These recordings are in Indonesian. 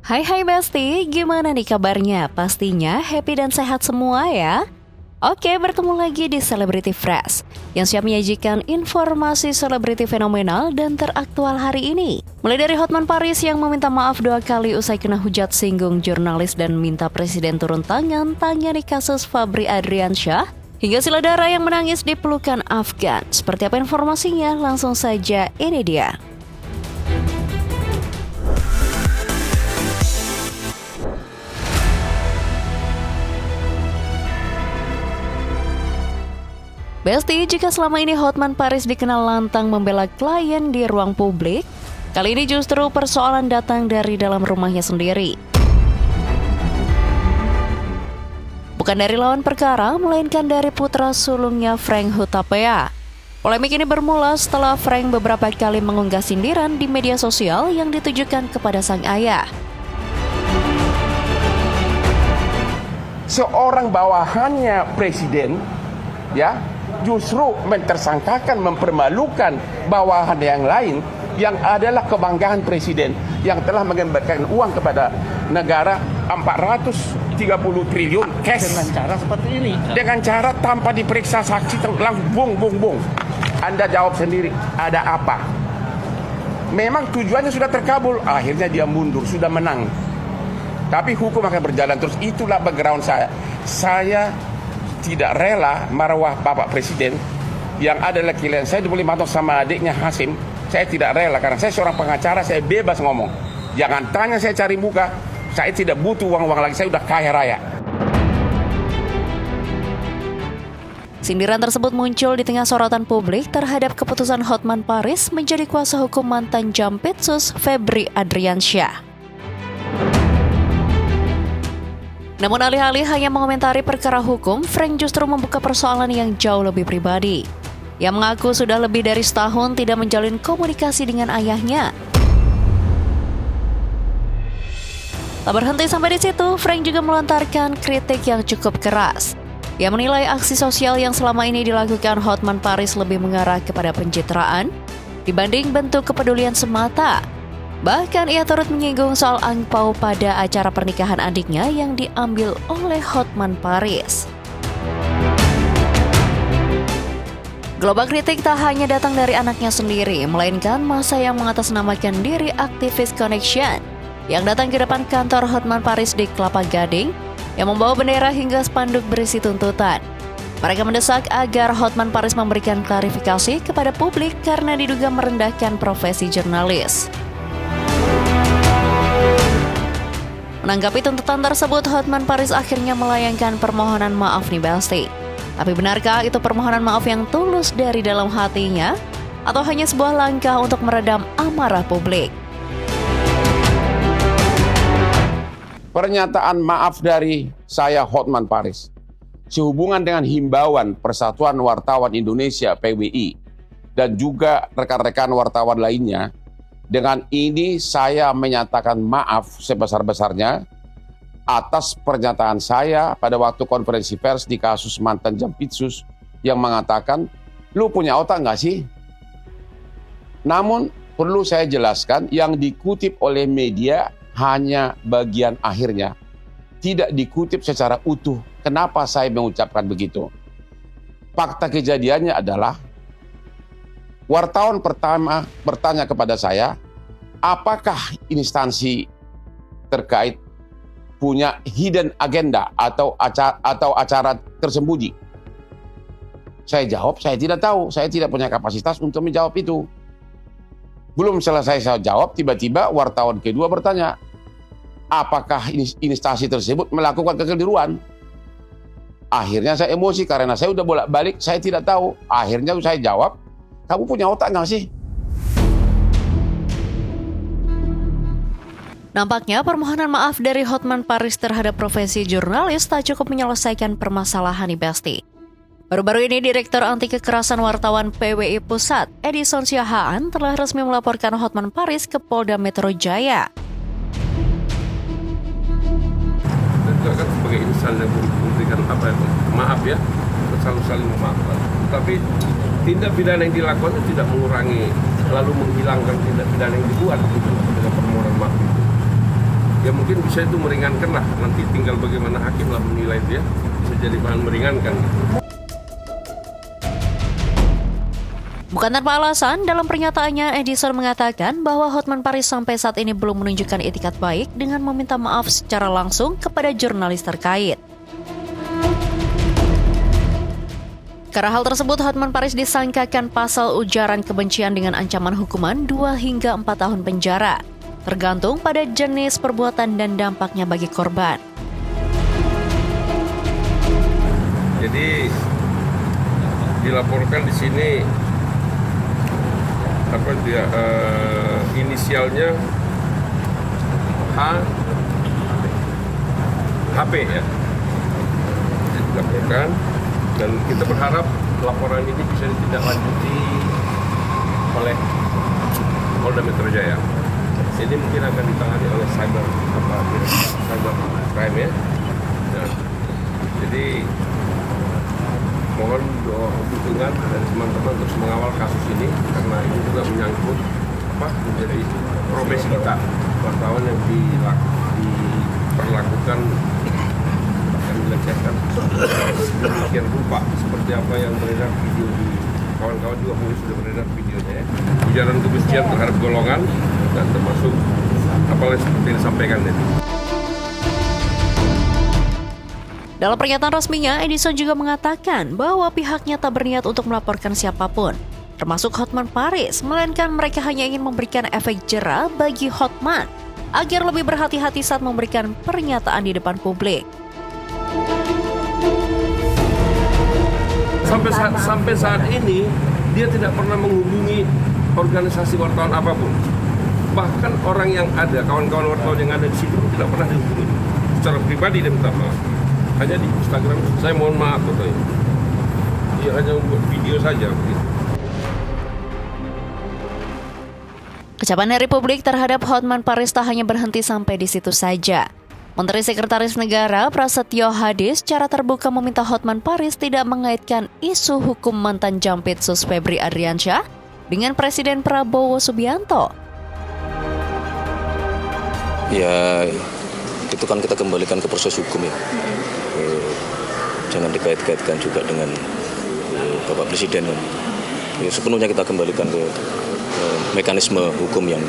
Hai Besti, gimana nih kabarnya? Pastinya happy dan sehat semua ya? Oke, bertemu lagi di Celebrity Fresh yang siap menyajikan informasi selebriti fenomenal dan teraktual hari ini. Mulai dari Hotman Paris yang meminta maaf 2 kali usai kena hujat singgung jurnalis dan minta presiden turun tangan tangani kasus Fabri Adriansyah, hingga Sheila Dara yang menangis di pelukan Afgan. Seperti apa informasinya? Langsung saja, ini dia. Besti, jika selama ini Hotman Paris dikenal lantang membela klien di ruang publik, kali ini justru persoalan datang dari dalam rumahnya sendiri. Bukan dari lawan perkara, melainkan dari putra sulungnya Frank Hutapea. Polemik ini bermula setelah Frank beberapa kali mengunggah sindiran di media sosial yang ditujukan kepada sang ayah. Seorang bawahannya presiden, justru mentersangkakan, mempermalukan bawahan yang lain yang adalah kebanggaan presiden yang telah mengembalikan uang kepada negara 430 triliun cash. Dengan cara seperti ini. Dengan cara tanpa diperiksa saksi, langsung bung. Anda jawab sendiri, ada apa? Memang tujuannya sudah terkabul, akhirnya dia mundur, sudah menang. Tapi hukum akan berjalan terus, itulah background saya. Saya tidak rela marwah Bapak Presiden yang adalah klien saya dibeli matok sama adiknya Hasim. Saya tidak rela karena saya seorang pengacara, saya bebas ngomong. Jangan tanya saya cari muka, saya tidak butuh uang-uang lagi, saya udah kaya raya. Sindiran tersebut muncul di tengah sorotan publik terhadap keputusan Hotman Paris menjadi kuasa hukum mantan Jampitsus Febri Adriansyah. Namun alih-alih hanya mengomentari perkara hukum, Frank justru membuka persoalan yang jauh lebih pribadi. Ia mengaku sudah lebih dari setahun tidak menjalin komunikasi dengan ayahnya. Tak berhenti sampai di situ, Frank juga melontarkan kritik yang cukup keras. Ia menilai aksi sosial yang selama ini dilakukan Hotman Paris lebih mengarah kepada pencitraan dibanding bentuk kepedulian semata. Bahkan ia turut menyinggung soal angpau pada acara pernikahan adiknya yang diambil oleh Hotman Paris. Gelombang kritik tak hanya datang dari anaknya sendiri, melainkan massa yang mengatasnamakan diri aktivis Connection yang datang ke depan kantor Hotman Paris di Kelapa Gading yang membawa bendera hingga spanduk berisi tuntutan. Mereka mendesak agar Hotman Paris memberikan klarifikasi kepada publik karena diduga merendahkan profesi jurnalis. Menanggapi tuntutan tersebut, Hotman Paris akhirnya melayangkan permohonan maaf nih Besti. Tapi benarkah itu permohonan maaf yang tulus dari dalam hatinya? Atau hanya sebuah langkah untuk meredam amarah publik? Pernyataan maaf dari saya Hotman Paris sehubungan dengan himbauan Persatuan Wartawan Indonesia PWI dan juga rekan-rekan wartawan lainnya. Dengan ini saya menyatakan maaf sebesar-besarnya atas pernyataan saya pada waktu konferensi pers di kasus mantan Jampitsus yang mengatakan, lu punya otak nggak sih? Namun perlu saya jelaskan yang dikutip oleh media hanya bagian akhirnya. Tidak dikutip secara utuh. Kenapa saya mengucapkan begitu? Fakta kejadiannya adalah wartawan pertama bertanya kepada saya, apakah instansi terkait punya hidden agenda atau acara tersembunyi? Saya jawab, saya tidak tahu, saya tidak punya kapasitas untuk menjawab itu. Belum selesai saya jawab, tiba-tiba wartawan kedua bertanya, apakah instansi tersebut melakukan kekeliruan? Akhirnya saya emosi karena saya udah bolak-balik, saya tidak tahu. Akhirnya saya jawab, kamu punya otak nggak sih? Nampaknya permohonan maaf dari Hotman Paris terhadap profesi jurnalis tak cukup menyelesaikan permasalahan nih Besti. Baru-baru ini Direktur Anti Kekerasan Wartawan PWI Pusat, Edison Siahaan, telah resmi melaporkan Hotman Paris ke Polda Metro Jaya. Kan sebagai insan yang memberikan maaf ya, selalu saling memaafkan. Tapi tindak pidana yang dilakukan itu tidak mengurangi, lalu menghilangkan tindak pidana yang dibuat dengan permohonan maaf itu. ya mungkin bisa itu meringankan lah. Nanti tinggal bagaimana hakim lah menilai dia, bisa jadi bahan meringankan. Bukan tanpa alasan, dalam pernyataannya Edison mengatakan bahwa Hotman Paris sampai saat ini belum menunjukkan etikat baik dengan meminta maaf secara langsung kepada jurnalis terkait. Karena hal tersebut, Hotman Paris disangkakan pasal ujaran kebencian dengan ancaman hukuman 2 hingga 4 tahun penjara, tergantung pada jenis perbuatan dan dampaknya bagi korban. Jadi dilaporkan di sini inisialnya HP ya, dilaporkan, dan kita berharap laporan ini bisa ditindaklanjuti oleh Polda Metro Jaya. Ini mungkin akan ditangani oleh cyber crime ya. Nah, jadi mohon dukungan dari teman-teman untuk mengawal kasus ini, karena ini juga menyangkut menjadi profesi kita, wartawan yang diperlakukan bahkan dilecehkan sedemikian rupa, seperti apa yang beredar video di kawan-kawan juga mungkin sudah beredar videonya ya. Ujaran kebencian terhadap golongan dan termasuk apalagi seperti yang disampaikan tadi. Dalam pernyataan resminya, Edison juga mengatakan bahwa pihaknya tak berniat untuk melaporkan siapapun, termasuk Hotman Paris, melainkan mereka hanya ingin memberikan efek jera bagi Hotman agar lebih berhati-hati saat memberikan pernyataan di depan publik. Sampai saat ini, dia tidak pernah menghubungi organisasi wartawan apapun. Bahkan orang yang ada, kawan-kawan wartawan yang ada di situ tidak pernah dihubungi. Secara pribadi dia minta maaf. Hanya di Instagram, saya mohon maaf katanya. Dia hanya membuat video saja. Kecaman Republik terhadap Hotman Paris tak hanya berhenti sampai di situ saja. Menteri Sekretaris Negara Prasetyo Hadi secara terbuka meminta Hotman Paris tidak mengaitkan isu hukum mantan Jampitsus Febri Adriansyah dengan Presiden Prabowo Subianto. Ya, itu kan kita kembalikan ke proses hukum ya. Jangan dikait-kaitkan juga dengan Bapak Presiden. Ya, sepenuhnya kita kembalikan ke mekanisme hukum yang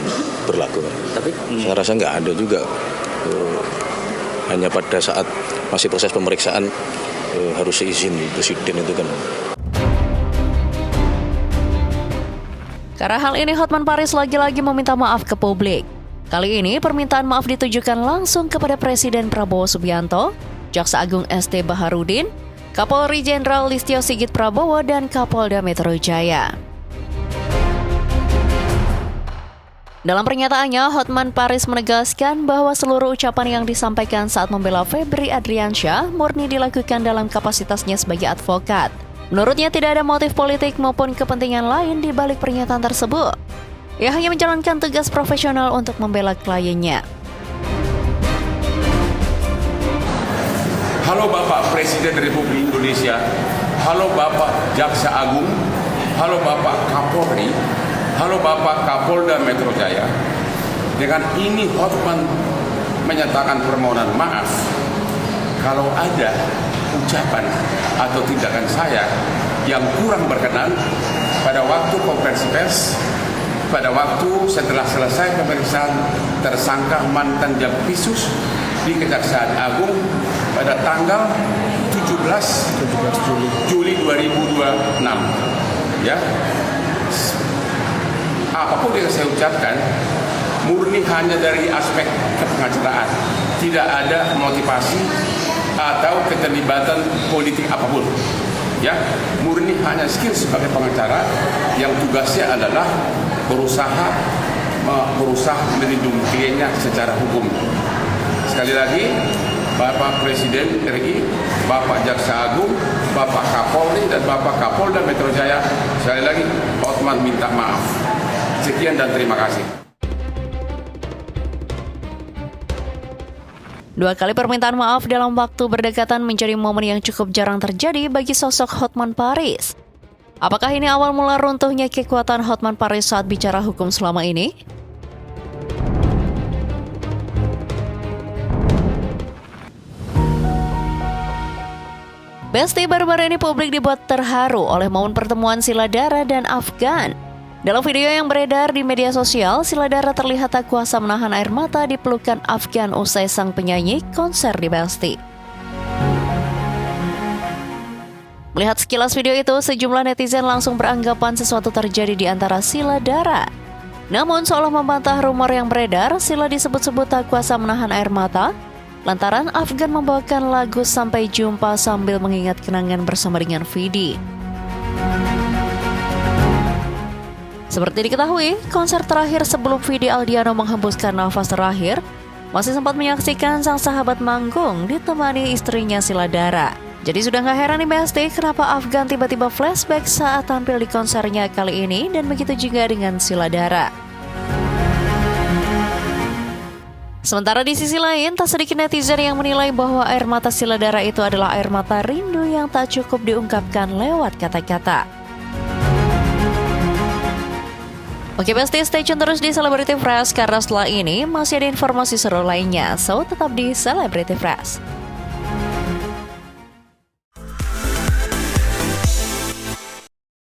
berlaku. Tapi saya rasa nggak ada juga. Hanya pada saat masih proses pemeriksaan harus seizin Presiden itu kan. Karena hal ini, Hotman Paris lagi-lagi meminta maaf ke publik. Kali ini permintaan maaf ditujukan langsung kepada Presiden Prabowo Subianto, Jaksa Agung ST Baharudin, Kapolri Jenderal Listio Sigit Prabowo, dan Kapolda Metro Jaya. Dalam pernyataannya, Hotman Paris menegaskan bahwa seluruh ucapan yang disampaikan saat membela Febri Adriansyah murni dilakukan dalam kapasitasnya sebagai advokat. Menurutnya tidak ada motif politik maupun kepentingan lain di balik pernyataan tersebut. Ia hanya menjalankan tugas profesional untuk membela kliennya. Halo Bapak Presiden Republik Indonesia, halo Bapak Jaksa Agung, halo Bapak Kapolri, halo Bapak Kapolda Metro Jaya. Dengan ini Hotman menyatakan permohonan maaf kalau ada ucapan atau tindakan saya yang kurang berkenan pada waktu konferensi pers, pada waktu setelah selesai pemeriksaan tersangka mantan Jampitsus di Kejaksaan Agung pada tanggal 17 Juli 2026. Ya, apapun yang saya ucapkan murni hanya dari aspek kepengacaraan, tidak ada motivasi atau keterlibatan politik apapun. Ya, murni hanya skill sebagai pengacara yang tugasnya adalah berusaha melindungi kliennya secara hukum. Sekali lagi, Bapak Presiden RI, Bapak Jaksa Agung, Bapak Kapolri, dan Bapak Kapolda Metro Jaya, sekali lagi Hotman minta maaf. Sekian dan terima kasih. 2 kali permintaan maaf dalam waktu berdekatan menjadi momen yang cukup jarang terjadi bagi sosok Hotman Paris. Apakah ini awal mula runtuhnya kekuatan Hotman Paris saat bicara hukum selama ini? Besti, baru-baru ini publik dibuat terharu oleh momen pertemuan Sheila Dara dan Afgan. Dalam video yang beredar di media sosial, Sheila Dara terlihat tak kuasa menahan air mata di pelukan Afgan usai sang penyanyi konser di Besti. Melihat sekilas video itu, sejumlah netizen langsung beranggapan sesuatu terjadi di antara Sheila Dara. Namun seolah membantah rumor yang beredar, Sheila disebut-sebut tak kuasa menahan air mata lantaran Afgan membawakan lagu Sampai Jumpa sambil mengingat kenangan bersama dengan Vidi. Seperti diketahui, konser terakhir sebelum Vidi Aldiano menghembuskan nafas terakhir, masih sempat menyaksikan sang sahabat manggung ditemani istrinya Sheila Dara. Jadi sudah gak heran nih Besti, kenapa Afgan tiba-tiba flashback saat tampil di konsernya kali ini, dan begitu juga dengan Sheila Dara. Sementara di sisi lain, tak sedikit netizen yang menilai bahwa air mata Sheila Dara itu adalah air mata rindu yang tak cukup diungkapkan lewat kata-kata. Oke Besti, stay tune terus di Celebrity Fresh karena setelah ini masih ada informasi seru lainnya, so tetap di Celebrity Fresh.